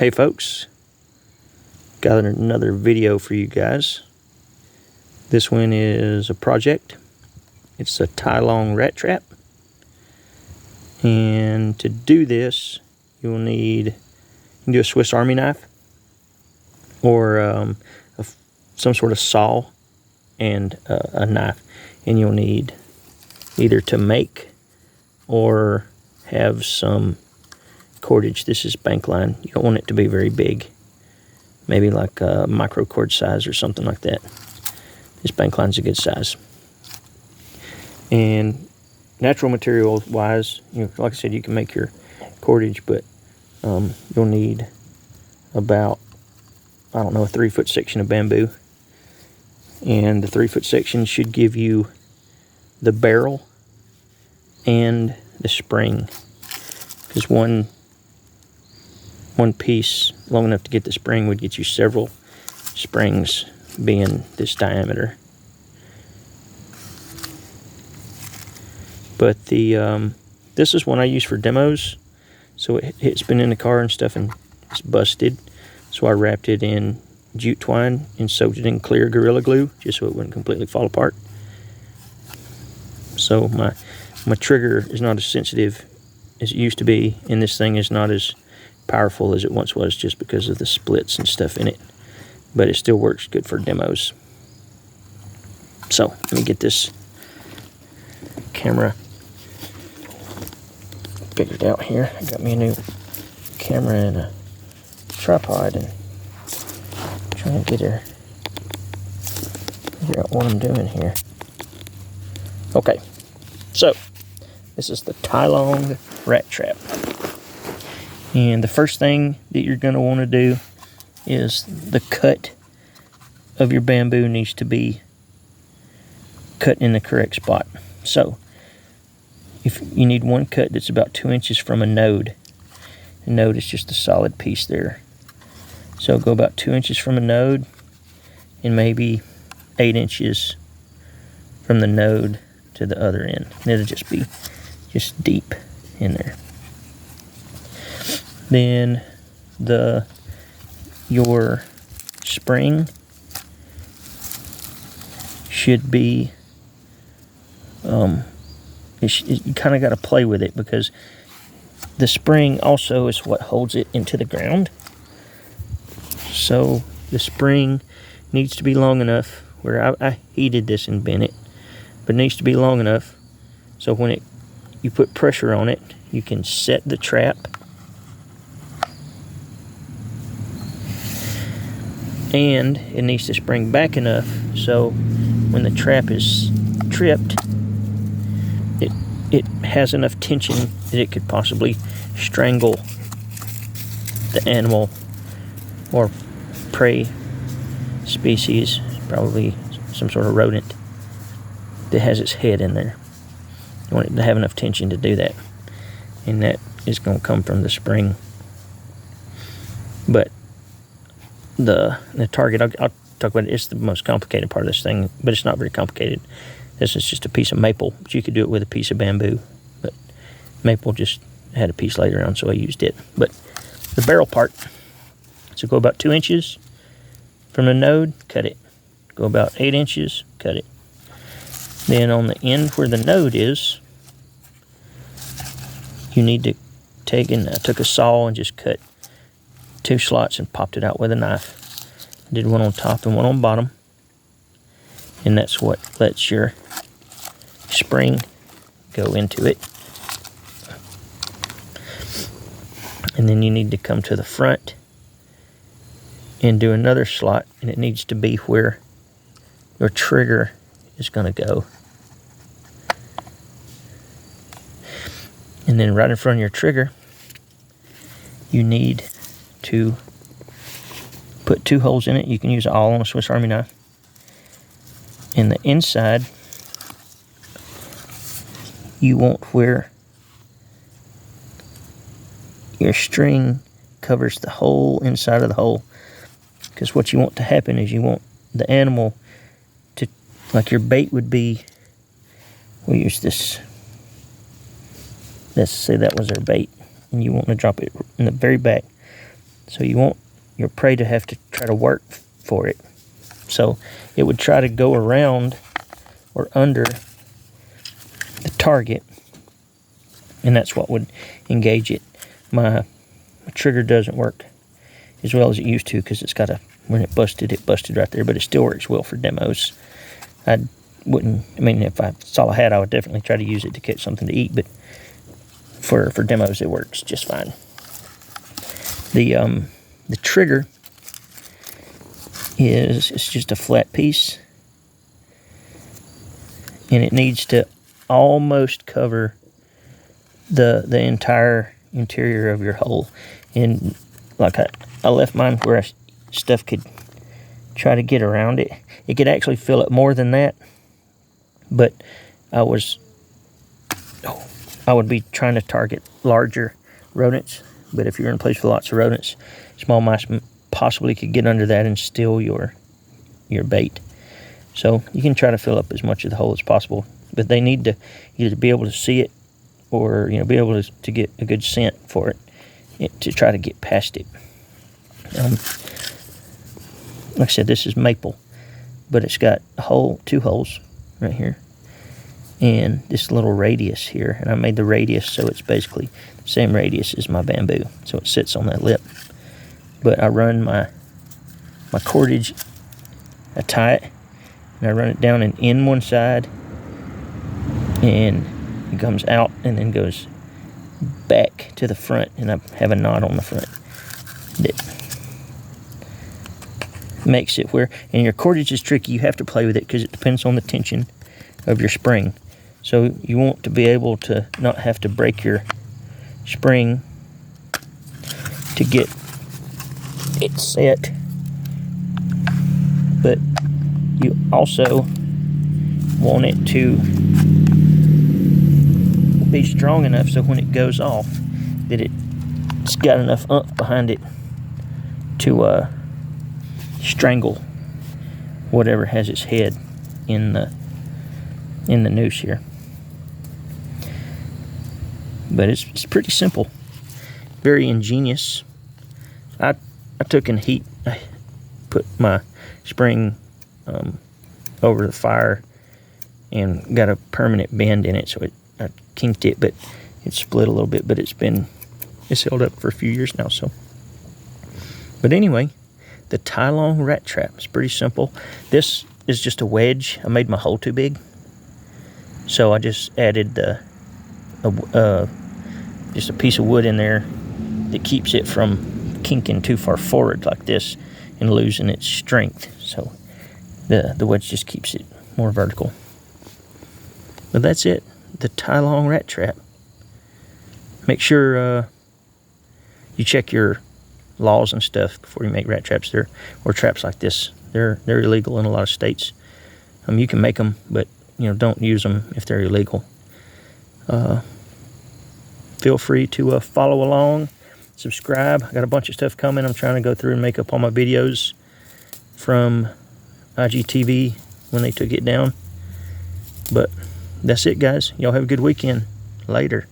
Hey folks, got another video for you guys. This one is a project. It's a tie-long rat trap. And to do this, you'll need, you can do a Swiss Army knife or some sort of saw and a knife. And you'll need either to make or have some cordage. This is bank line. You don't want it to be very big. Maybe like a micro cord size or something like that. This bank line's a good size. And natural material wise, like I said, you can make your cordage, but you'll need about, I don't know, a 3-foot section of bamboo. And the 3-foot section should give you the barrel and the spring, because one piece long enough to get the spring would get you several springs being this diameter. But the this is one I use for demos, so it's been in the car and stuff and it's busted, so I wrapped it in jute twine and soaked it in clear Gorilla Glue just so it wouldn't completely fall apart. So my trigger is not as sensitive as it used to be, and this thing is not as powerful as it once was just because of the splits and stuff in it, but it still works good for demos. So let me get this camera figured out here. I got me a new camera and a tripod and trying to figure out what I'm doing here. Okay, so this is the tie-long rat trap. And the first thing that you're going to want to do is the cut of your bamboo needs to be cut in the correct spot. So if you need one cut that's about 2 inches from a node. A node is just a solid piece there. So go about 2 inches from a node and maybe 8 inches from the node to the other end. And it'll just be just deep in there. Then your spring should be you kind of got to play with it, because the spring also is what holds it into the ground. So the spring needs to be long enough where I heated this and bent it, but it needs to be long enough so when you put pressure on it, you can set the trap. And it needs to spring back enough so when the trap is tripped, it has enough tension that it could possibly strangle the animal or prey species, probably some sort of rodent that has its head in there. You want it to have enough tension to do that, and that is going to come from the spring. But the target, I'll talk about it. It's the most complicated part of this thing, but it's not very complicated. This is just a piece of maple, but you could do it with a piece of bamboo, but maple just had a piece laid around, so I used it. But the barrel part, so go about 2 inches from the node, cut it. Go about 8 inches, cut it. Then on the end where the node is, you need to take, and I took a saw and just cut 2 slots and popped it out with a knife. I did one on top and one on bottom, and that's what lets your spring go into it. And then you need to come to the front and do another slot, and it needs to be where your trigger is going to go. And then right in front of your trigger, you need to put 2 holes in it. You can use it all on a Swiss Army knife. In the inside, you want where your string covers the whole inside of the hole, because what you want to happen is you want the animal to, like your bait would be, we'll use this, let's say that was our bait, and you want to drop it in the very back So you want your prey to have to try to work for it. So it would try to go around or under the target, and that's what would engage it. My trigger doesn't work as well as it used to because it's got when it busted right there, but it still works well for demos. I mean, if I saw a hat, I would definitely try to use it to catch something to eat, but for demos, it works just fine. The trigger it's just a flat piece, and it needs to almost cover the entire interior of your hole. And like I left mine where stuff could try to get around it. It could actually fill it more than that, but I would be trying to target larger rodents. But if you're in a place with lots of rodents, small mice possibly could get under that and steal your bait. So you can try to fill up as much of the hole as possible, but they need to either be able to see it or be able to get a good scent for it to try to get past it. Like I said, this is maple, but it's got two holes right here, and this little radius here, and I made the radius so it's basically the same radius as my bamboo, so it sits on that lip. But I run my cordage, I tie it, and I run it down and in one side, and it comes out and then goes back to the front, and I have a knot on the front that makes it where, and your cordage is tricky. You have to play with it because it depends on the tension of your spring. So you want to be able to not have to break your spring to get it set, but you also want it to be strong enough so when it goes off that it's got enough oomph behind it to strangle whatever has its head in the noose here. But it's pretty simple, very ingenious. I took and I put my spring over the fire and got a permanent bend in it, so I kinked it, but it split a little bit, but it's held up for a few years now. So, but anyway, the Tylong rat trap is pretty simple. This is just a wedge. I made my hole too big, so I just added just a piece of wood in there that keeps it from kinking too far forward like this and losing its strength. So the wedge just keeps it more vertical. But that's it, the Tylong rat trap. Make sure you check your laws and stuff before you make rat traps or traps like this. They're illegal in a lot of states. You can make them, but don't use them if they're illegal. Feel free to follow along, subscribe. I got a bunch of stuff coming. I'm trying to go through and make up all my videos from IGTV when they took it down. But that's it, guys. Y'all have a good weekend. Later.